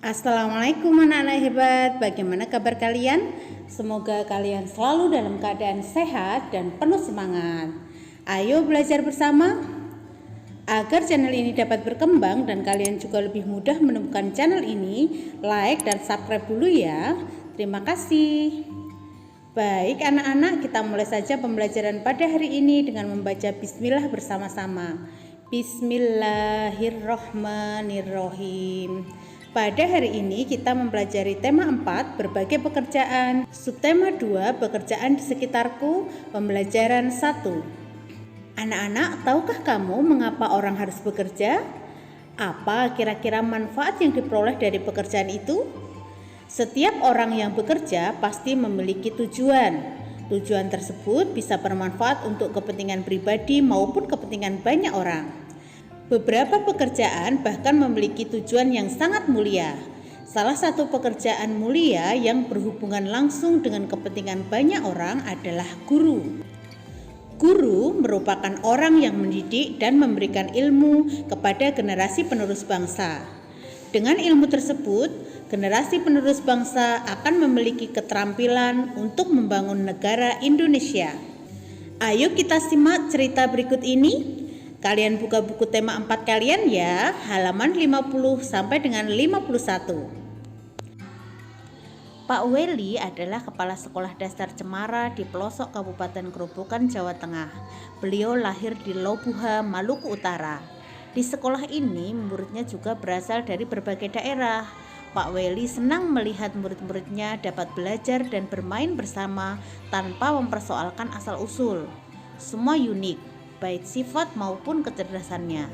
Assalamualaikum anak-anak hebat, bagaimana kabar kalian? Semoga kalian selalu dalam keadaan sehat dan penuh semangat. Ayo belajar bersama. Agar channel ini dapat berkembang dan kalian juga lebih mudah menemukan channel ini, like dan subscribe dulu ya. Terima kasih. Baik anak-anak, kita mulai saja pembelajaran pada hari ini dengan membaca bismillah bersama-sama. Bismillahirrohmanirrohim. Pada hari ini kita mempelajari tema 4, berbagai pekerjaan. Subtema 2, pekerjaan di sekitarku. Pembelajaran 1. Anak-anak, tahukah kamu mengapa orang harus bekerja? Apa kira-kira manfaat yang diperoleh dari pekerjaan itu? Setiap orang yang bekerja pasti memiliki tujuan. Tujuan tersebut bisa bermanfaat untuk kepentingan pribadi maupun kepentingan banyak orang. Beberapa pekerjaan bahkan memiliki tujuan yang sangat mulia. Salah satu pekerjaan mulia yang berhubungan langsung dengan kepentingan banyak orang adalah guru. Guru merupakan orang yang mendidik dan memberikan ilmu kepada generasi penerus bangsa. Dengan ilmu tersebut, generasi penerus bangsa akan memiliki keterampilan untuk membangun negara Indonesia. Ayo kita simak cerita berikut ini. Kalian buka buku tema 4 kalian ya, halaman 50 sampai dengan 51. Pak Weli adalah kepala sekolah dasar Cemara di pelosok Kabupaten Grobogan, Jawa Tengah. Beliau lahir di Lobuha, Maluku Utara. Di sekolah ini muridnya juga berasal dari berbagai daerah. Pak Weli senang melihat murid-muridnya dapat belajar dan bermain bersama tanpa mempersoalkan asal-usul. Semua unik, baik sifat maupun kecerdasannya.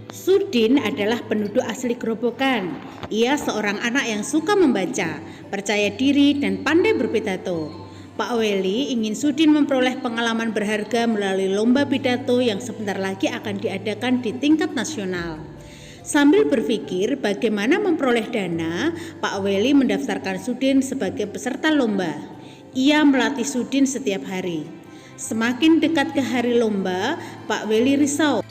Sudin adalah penduduk asli Grobogan. Ia seorang anak yang suka membaca, percaya diri dan pandai berpidato. Pak Weli ingin Sudin memperoleh pengalaman berharga melalui lomba pidato yang sebentar lagi akan diadakan di tingkat nasional. Sambil berpikir bagaimana memperoleh dana, Pak Weli mendaftarkan Sudin sebagai peserta lomba. Ia melatih Sudin setiap hari. Semakin dekat ke hari lomba, Pak Weli risau.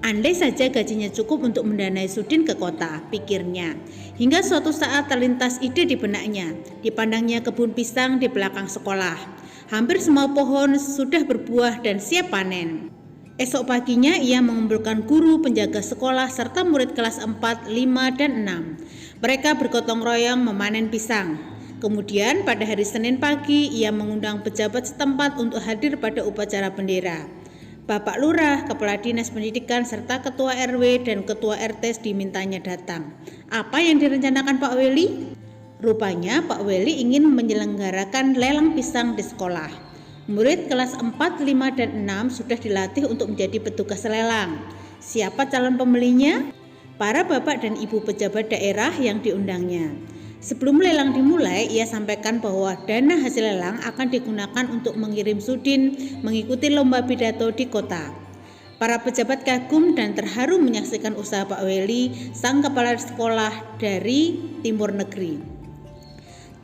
Andai saja gajinya cukup untuk mendanai Sudin ke kota, pikirnya. Hingga suatu saat terlintas ide di benaknya. Dipandangnya kebun pisang di belakang sekolah. Hampir semua pohon sudah berbuah dan siap panen. Esok paginya ia mengumpulkan guru, penjaga sekolah, serta murid kelas 4, 5, dan 6. Mereka bergotong royong memanen pisang. Kemudian pada hari Senin pagi ia mengundang pejabat setempat untuk hadir pada upacara bendera. Bapak Lurah, Kepala Dinas Pendidikan, serta Ketua RW dan Ketua RT dimintanya datang. Apa yang direncanakan Pak Weli? Rupanya Pak Weli ingin menyelenggarakan lelang pisang di sekolah. Murid kelas 4, 5, dan 6 sudah dilatih untuk menjadi petugas lelang. Siapa calon pembelinya? Para bapak dan ibu pejabat daerah yang diundangnya. Sebelum lelang dimulai, ia sampaikan bahwa dana hasil lelang akan digunakan untuk mengirim Sudin mengikuti lomba pidato di kota. Para pejabat kagum dan terharu menyaksikan usaha Pak Weli, sang kepala sekolah dari Timur Negeri.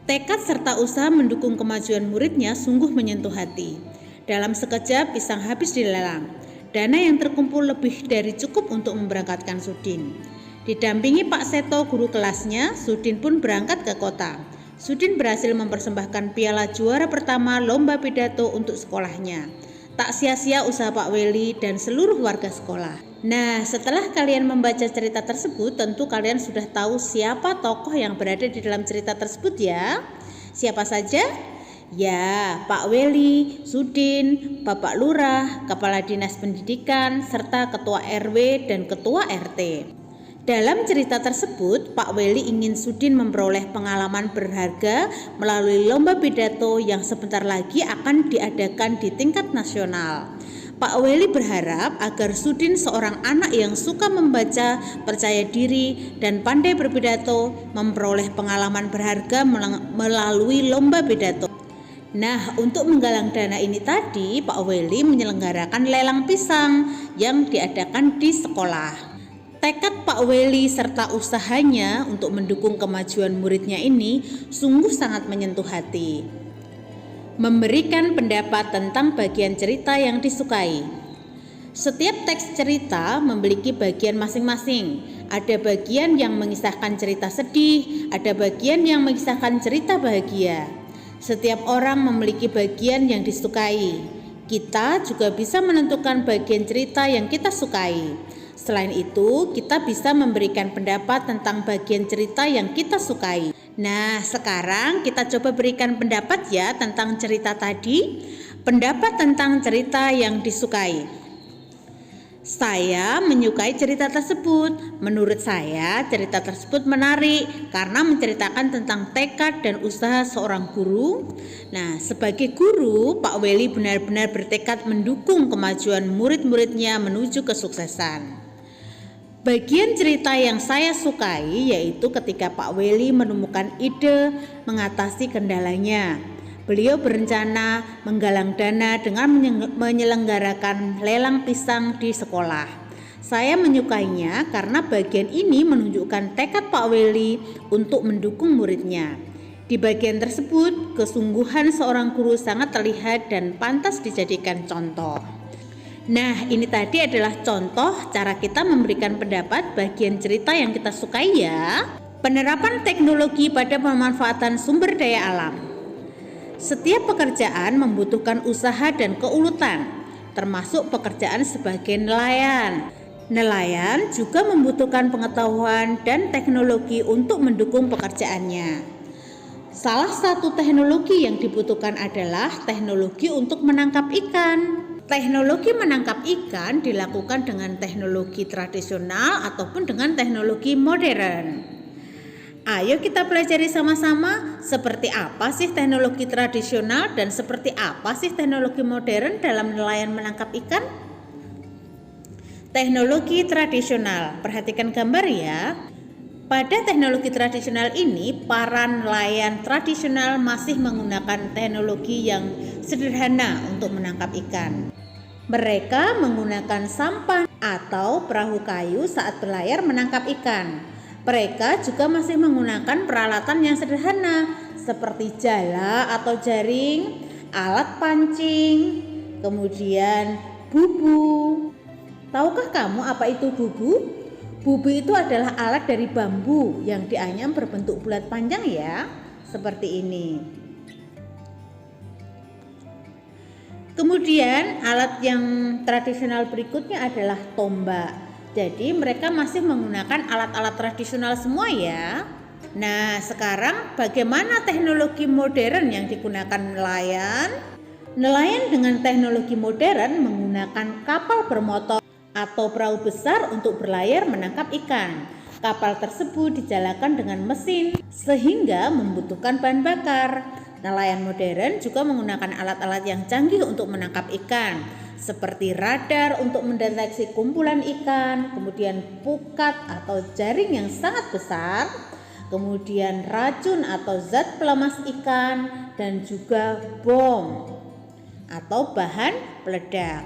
Tekad serta usaha mendukung kemajuan muridnya sungguh menyentuh hati. Dalam sekejap pisang habis dilelang. Dana yang terkumpul lebih dari cukup untuk memberangkatkan Sudin. Didampingi Pak Seto, guru kelasnya, Sudin pun berangkat ke kota. Sudin berhasil mempersembahkan piala juara pertama lomba pidato untuk sekolahnya. Tak sia-sia usaha Pak Weli dan seluruh warga sekolah. Nah, setelah kalian membaca cerita tersebut, tentu kalian sudah tahu siapa tokoh yang berada di dalam cerita tersebut ya. Siapa saja? Ya, Pak Weli, Sudin, Bapak Lurah, Kepala Dinas Pendidikan, serta Ketua RW dan Ketua RT. Dalam cerita tersebut, Pak Weli ingin Sudin memperoleh pengalaman berharga melalui lomba pidato yang sebentar lagi akan diadakan di tingkat nasional. Pak Weli berharap agar Sudin, seorang anak yang suka membaca, percaya diri, dan pandai berpidato, memperoleh pengalaman berharga melalui lomba pidato. Nah, untuk menggalang dana ini tadi, Pak Weli menyelenggarakan lelang pisang yang diadakan di sekolah. Tekad Pak Weli serta usahanya untuk mendukung kemajuan muridnya ini sungguh sangat menyentuh hati. Memberikan pendapat tentang bagian cerita yang disukai. Setiap teks cerita memiliki bagian masing-masing. Ada bagian yang mengisahkan cerita sedih, ada bagian yang mengisahkan cerita bahagia. Setiap orang memiliki bagian yang disukai. Kita juga bisa menentukan bagian cerita yang kita sukai. Selain itu, kita bisa memberikan pendapat tentang bagian cerita yang kita sukai. Nah, sekarang kita coba berikan pendapat ya tentang cerita tadi. Pendapat tentang cerita yang disukai. Saya menyukai cerita tersebut. Menurut saya, cerita tersebut menarik karena menceritakan tentang tekad dan usaha seorang guru. Nah, sebagai guru, Pak Welly benar-benar bertekad mendukung kemajuan murid-muridnya menuju kesuksesan. Bagian cerita yang saya sukai yaitu ketika Pak Welly menemukan ide mengatasi kendalanya. Beliau berencana menggalang dana dengan menyelenggarakan lelang pisang di sekolah. Saya menyukainya karena bagian ini menunjukkan tekad Pak Welly untuk mendukung muridnya. Di bagian tersebut, kesungguhan seorang guru sangat terlihat dan pantas dijadikan contoh. Nah, ini tadi adalah contoh cara kita memberikan pendapat bagian cerita yang kita sukai ya. Penerapan teknologi pada pemanfaatan sumber daya alam. Setiap pekerjaan membutuhkan usaha dan keuletan, termasuk pekerjaan sebagai nelayan. Nelayan juga membutuhkan pengetahuan dan teknologi untuk mendukung pekerjaannya. Salah satu teknologi yang dibutuhkan adalah teknologi untuk menangkap ikan. Teknologi menangkap ikan dilakukan dengan teknologi tradisional ataupun dengan teknologi modern. Ayo kita pelajari sama-sama seperti apa sih teknologi tradisional dan seperti apa sih teknologi modern dalam nelayan menangkap ikan. Teknologi tradisional, perhatikan gambar ya. Pada teknologi tradisional ini, para nelayan tradisional masih menggunakan teknologi yang sederhana untuk menangkap ikan. Mereka menggunakan sampan atau perahu kayu saat berlayar menangkap ikan. Mereka juga masih menggunakan peralatan yang sederhana seperti jala atau jaring, alat pancing, kemudian bubu. Tahukah kamu apa itu bubu? Bubu itu adalah alat dari bambu yang dianyam berbentuk bulat panjang ya, seperti ini. Kemudian alat yang tradisional berikutnya adalah tombak. Jadi mereka masih menggunakan alat-alat tradisional semua ya. Nah, sekarang bagaimana teknologi modern yang digunakan nelayan? Nelayan dengan teknologi modern menggunakan kapal bermotor atau perahu besar untuk berlayar menangkap ikan. Kapal tersebut dijalankan dengan mesin sehingga membutuhkan bahan bakar. Nelayan modern juga menggunakan alat-alat yang canggih untuk menangkap ikan, seperti radar untuk mendeteksi kumpulan ikan, kemudian pukat atau jaring yang sangat besar, kemudian racun atau zat pelemas ikan, dan juga bom atau bahan peledak.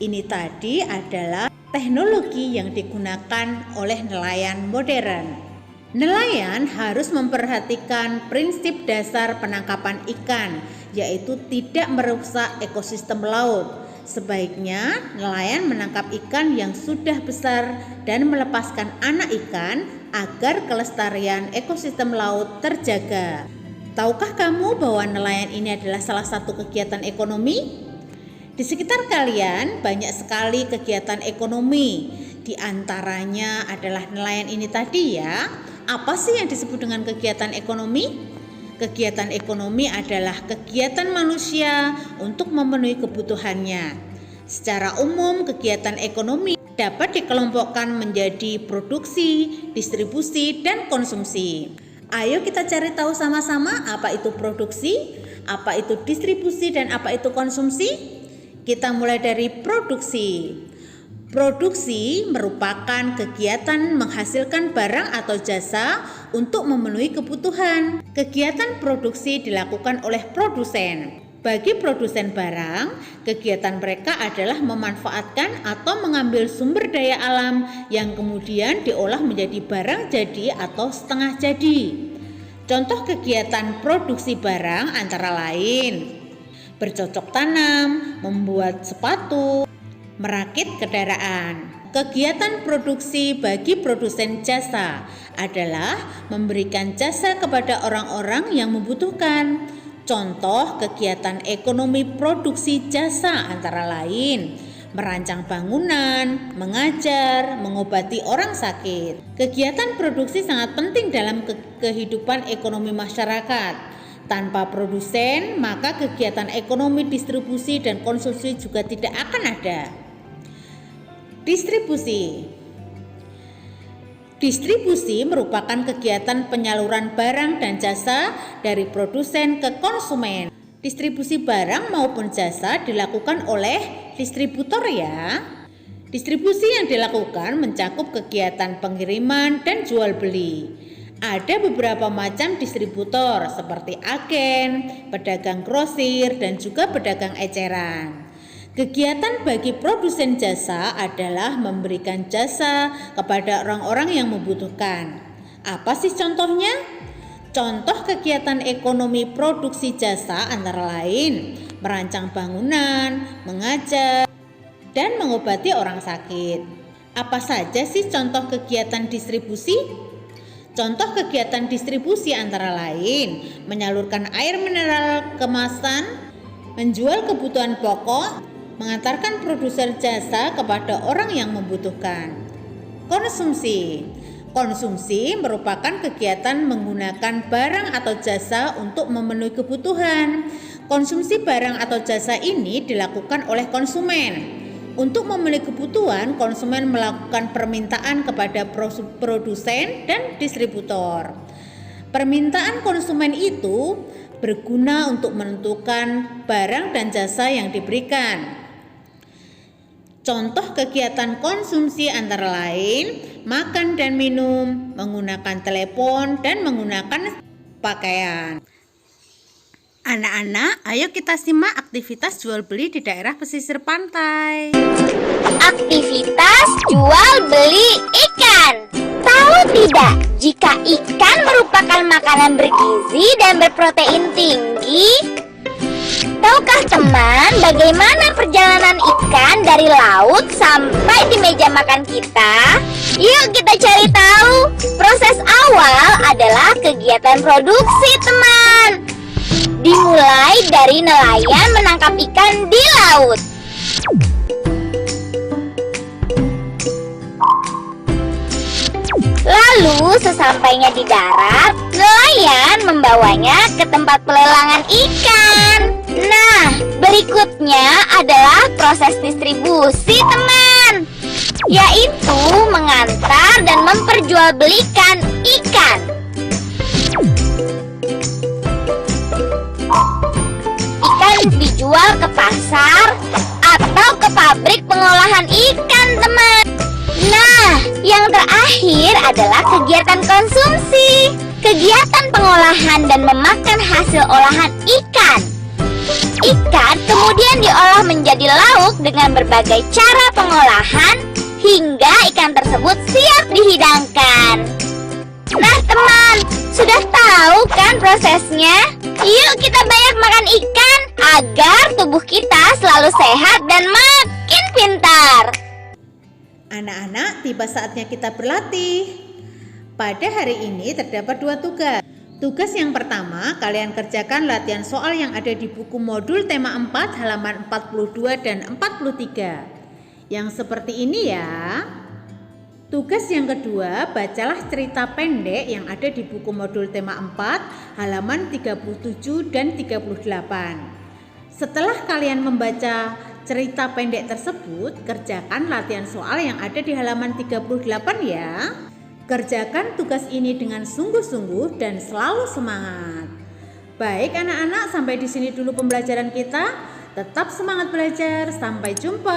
Ini tadi adalah teknologi yang digunakan oleh nelayan modern. Nelayan harus memperhatikan prinsip dasar penangkapan ikan, yaitu tidak merusak ekosistem laut. Sebaiknya nelayan menangkap ikan yang sudah besar dan melepaskan anak ikan agar kelestarian ekosistem laut terjaga. Tahukah kamu bahwa nelayan ini adalah salah satu kegiatan ekonomi? Di sekitar kalian banyak sekali kegiatan ekonomi. Di antaranya adalah nelayan ini tadi ya. Apa sih yang disebut dengan kegiatan ekonomi? Kegiatan ekonomi adalah kegiatan manusia untuk memenuhi kebutuhannya. Secara umum, kegiatan ekonomi dapat dikelompokkan menjadi produksi, distribusi, dan konsumsi. Ayo kita cari tahu sama-sama apa itu produksi, apa itu distribusi, dan apa itu konsumsi. Kita mulai dari produksi. Produksi merupakan kegiatan menghasilkan barang atau jasa untuk memenuhi kebutuhan. Kegiatan produksi dilakukan oleh produsen. Bagi produsen barang, kegiatan mereka adalah memanfaatkan atau mengambil sumber daya alam yang kemudian diolah menjadi barang jadi atau setengah jadi. Contoh kegiatan produksi barang antara lain bercocok tanam, membuat sepatu, merakit kendaraan. Kegiatan produksi bagi produsen jasa adalah memberikan jasa kepada orang-orang yang membutuhkan. Contoh kegiatan ekonomi produksi jasa antara lain merancang bangunan, mengajar, mengobati orang sakit. Kegiatan produksi sangat penting dalam kehidupan ekonomi masyarakat. Tanpa produsen, maka kegiatan ekonomi distribusi dan konsumsi juga tidak akan ada. Distribusi merupakan kegiatan penyaluran barang dan jasa dari produsen ke konsumen. Distribusi barang maupun jasa dilakukan oleh distributor ya. Distribusi yang dilakukan mencakup kegiatan pengiriman dan jual beli. Ada beberapa macam distributor seperti agen, pedagang grosir, dan juga pedagang eceran. Kegiatan bagi produsen jasa adalah memberikan jasa kepada orang-orang yang membutuhkan. Apa sih contohnya? Contoh kegiatan ekonomi produksi jasa antara lain merancang bangunan, mengajar, dan mengobati orang sakit. Apa saja sih contoh kegiatan distribusi? Contoh kegiatan distribusi antara lain menyalurkan air mineral kemasan, menjual kebutuhan pokok, mengantarkan produser jasa kepada orang yang membutuhkan. Konsumsi merupakan kegiatan menggunakan barang atau jasa untuk memenuhi kebutuhan. Konsumsi barang atau jasa ini dilakukan oleh konsumen. Untuk memenuhi kebutuhan, konsumen melakukan permintaan kepada produsen dan distributor. Permintaan konsumen itu berguna untuk menentukan barang dan jasa yang diberikan. Contoh kegiatan konsumsi antara lain makan dan minum, menggunakan telepon, dan menggunakan pakaian. Anak-anak, ayo kita simak aktivitas jual beli di daerah pesisir pantai. Aktivitas jual beli ikan. Tahu tidak, jika ikan merupakan makanan bergizi dan berprotein tinggi? Tahukah teman bagaimana perjalanan ikan dari laut sampai di meja makan kita? Yuk kita cari tahu. Proses awal adalah kegiatan produksi teman. Dimulai dari nelayan menangkap ikan di laut. Lalu sesampainya di darat, nelayan membawanya ke tempat pelelangan ikan. Nah, berikutnya adalah proses distribusi teman, yaitu mengantar dan memperjualbelikan ikan. Ikan dijual ke pasar atau ke pabrik pengolahan ikan teman. Nah, yang terakhir adalah kegiatan konsumsi. Kegiatan pengolahan dan memakan hasil olahan ikan. Ikan kemudian diolah menjadi lauk dengan berbagai cara pengolahan hingga ikan tersebut siap dihidangkan. Nah teman, sudah tahu kan prosesnya? Yuk kita banyak makan ikan agar tubuh kita selalu sehat dan makin pintar. Anak-anak, tiba saatnya kita berlatih. Pada hari ini terdapat 2 tugas. Tugas yang pertama, kalian kerjakan latihan soal yang ada di buku modul tema 4 halaman 42 dan 43. Yang seperti ini ya. Tugas yang kedua, bacalah cerita pendek yang ada di buku modul tema 4 halaman 37 dan 38. Setelah kalian membaca cerita pendek tersebut, kerjakan latihan soal yang ada di halaman 38 ya. Kerjakan tugas ini dengan sungguh-sungguh dan selalu semangat. Baik anak-anak, sampai di sini dulu pembelajaran kita. Tetap semangat belajar. Sampai jumpa.